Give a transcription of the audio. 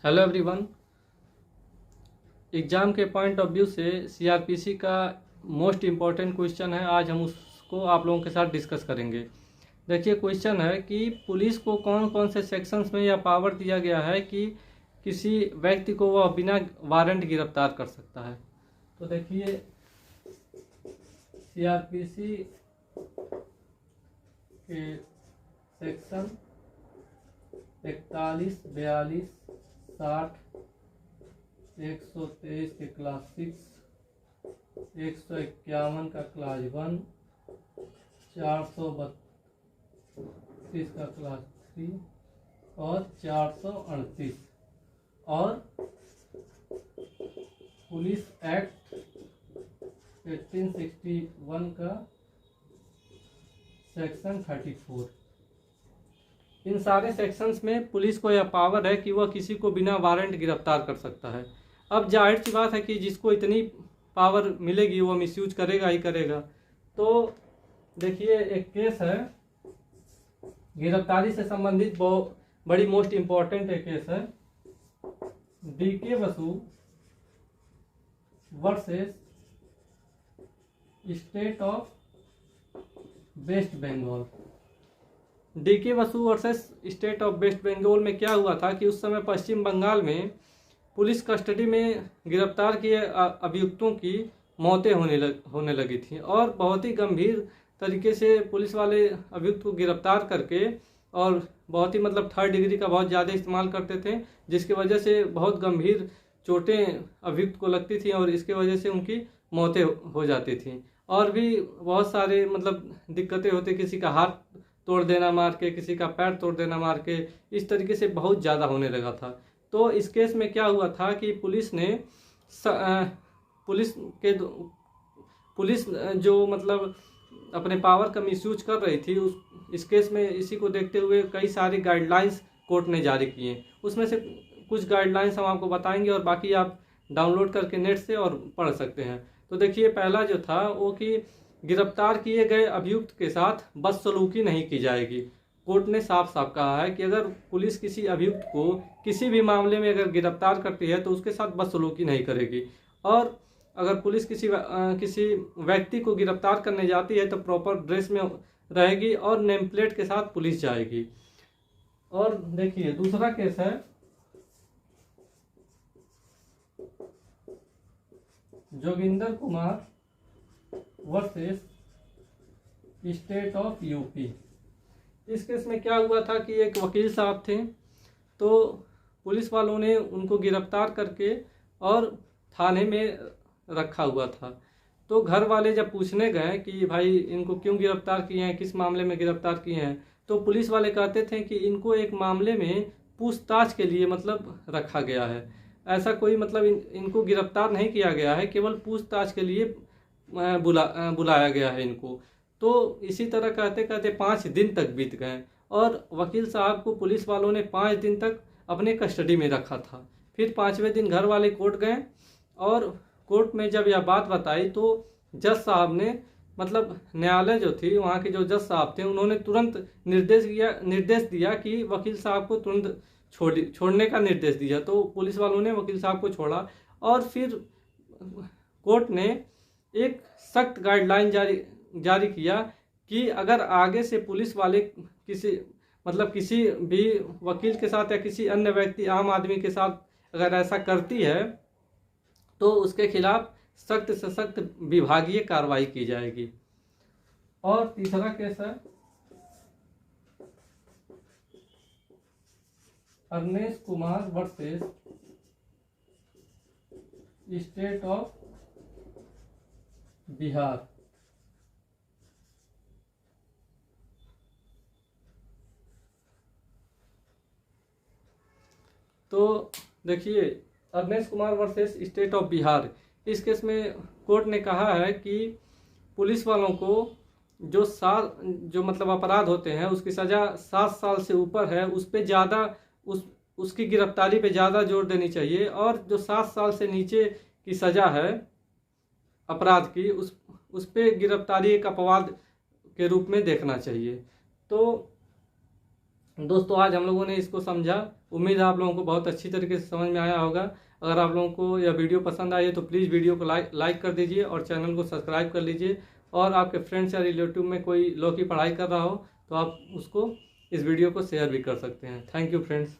Hello everyone. Exam के point of view से CrPC का मोस्ट इम्पॉर्टेंट क्वेश्चन है। आज हम उसको आप लोगों के साथ डिस्कस करेंगे। देखिए, क्वेश्चन है कि पुलिस को कौन कौन से सेक्शंस में यह पावर दिया गया है कि किसी व्यक्ति को वह बिना वारंट गिरफ्तार कर सकता है। तो देखिए, सीआरपीसी के सेक्शन 41, 42, 60, 123 के क्लास 6, 151 का क्लास 1, 432 का क्लास 3 और 438 और पुलिस एक्ट 1861 का सेक्शन 34। इन सारे सेक्शंस में पुलिस को यह पावर है कि वह किसी को बिना वारंट गिरफ्तार कर सकता है। अब जाहिर सी बात है कि जिसको इतनी पावर मिलेगी वो मिसयूज करेगा ही करेगा। तो देखिए, एक केस है गिरफ्तारी से संबंधित, बहुत बड़ी मोस्ट इम्पोर्टेंट एक केस है, DK Basu versus state of West Bengal. DK Basu versus state of West Bengal में क्या हुआ था कि उस समय पश्चिम बंगाल में पुलिस कस्टडी में गिरफ्तार किए अभियुक्तों की मौतें होने लगी थी और बहुत ही गंभीर तरीके से पुलिस वाले अभियुक्त को गिरफ्तार करके और बहुत ही थर्ड डिग्री का बहुत ज़्यादा इस्तेमाल करते थे, जिसकी वजह से बहुत गंभीर चोटें अभियुक्त को लगती थी और इसके वजह से उनकी मौतें हो जाती थी। और भी बहुत सारे दिक्कतें होती, किसी का हाथ तोड़ देना मार के, किसी का पैर तोड़ देना मार के, इस तरीके से बहुत ज़्यादा होने लगा था। तो इस केस में क्या हुआ था कि पुलिस जो अपने पावर का मिसयूज कर रही थी, इस केस में इसी को देखते हुए कई सारी गाइडलाइंस कोर्ट ने जारी किए। उसमें से कुछ गाइडलाइंस हम आपको बताएंगे और बाकी आप डाउनलोड करके नेट से और पढ़ सकते हैं। तो देखिए, पहला जो था वो कि गिरफ्तार किए गए अभियुक्त के साथ बदसलूकी नहीं की जाएगी। कोर्ट ने साफ साफ कहा है कि अगर पुलिस किसी अभियुक्त को किसी भी मामले में अगर गिरफ्तार करती है तो उसके साथ बदसलूकी नहीं करेगी। और अगर पुलिस किसी व्यक्ति को गिरफ्तार करने जाती है तो प्रॉपर ड्रेस में रहेगी और नेम प्लेट के साथ पुलिस जाएगी। और देखिए, दूसरा केस है Joginder Kumar versus state of UP. इस केस में क्या हुआ था कि एक वकील साहब थे, तो पुलिस वालों ने उनको गिरफ्तार करके और थाने में रखा हुआ था। तो घर वाले जब पूछने गए कि भाई इनको क्यों गिरफ्तार किए हैं, किस मामले में गिरफ्तार किए हैं, तो पुलिस वाले कहते थे कि इनको एक मामले में पूछताछ के लिए रखा गया है। ऐसा कोई इनको गिरफ्तार नहीं किया गया है, केवल पूछताछ के लिए बुलाया गया है इनको। तो इसी तरह कहते कहते 5 दिन तक बीत गए और वकील साहब को पुलिस वालों ने 5 दिन तक अपने कस्टडी में रखा था। फिर 5वें दिन घर वाले कोर्ट गए और कोर्ट में जब यह बात बताई तो जज साहब ने न्यायालय जो थी, वहाँ के जो जज साहब थे, उन्होंने तुरंत निर्देश दिया कि वकील साहब को तुरंत छोड़ने का निर्देश दिया। तो पुलिस वालों ने वकील साहब को छोड़ा और फिर कोर्ट ने एक सख्त गाइडलाइन जारी किया कि अगर आगे से पुलिस वाले किसी भी वकील के साथ या किसी अन्य व्यक्ति आम आदमी के साथ अगर ऐसा करती है तो उसके खिलाफ सख्त से सख्त विभागीय कार्रवाई की जाएगी। और तीसरा केस है Arnesh Kumar versus state of Bihar. तो देखिए, Arnesh Kumar versus state of Bihar, इस केस में कोर्ट ने कहा है कि पुलिस वालों को जो अपराध होते हैं उसकी सज़ा 7 साल से ऊपर है, उस पे ज़्यादा उसकी गिरफ्तारी पे ज़्यादा जोर देनी चाहिए। और जो 7 साल से नीचे की सज़ा है अपराध की, उस पे गिरफ्तारी एक अपवाद के रूप में देखना चाहिए। तो दोस्तों, आज हम लोगों ने इसको समझा उम्मीद है आप लोगों को बहुत अच्छी तरीके से समझ में आया होगा। अगर आप लोगों को यह वीडियो पसंद आई है तो प्लीज़ वीडियो को लाइक कर दीजिए और चैनल को सब्सक्राइब कर लीजिए। और आपके फ्रेंड्स या रिलेटिव में कोई लॉ की पढ़ाई कर रहा हो तो आप उसको इस वीडियो को शेयर भी कर सकते हैं। Thank you friends.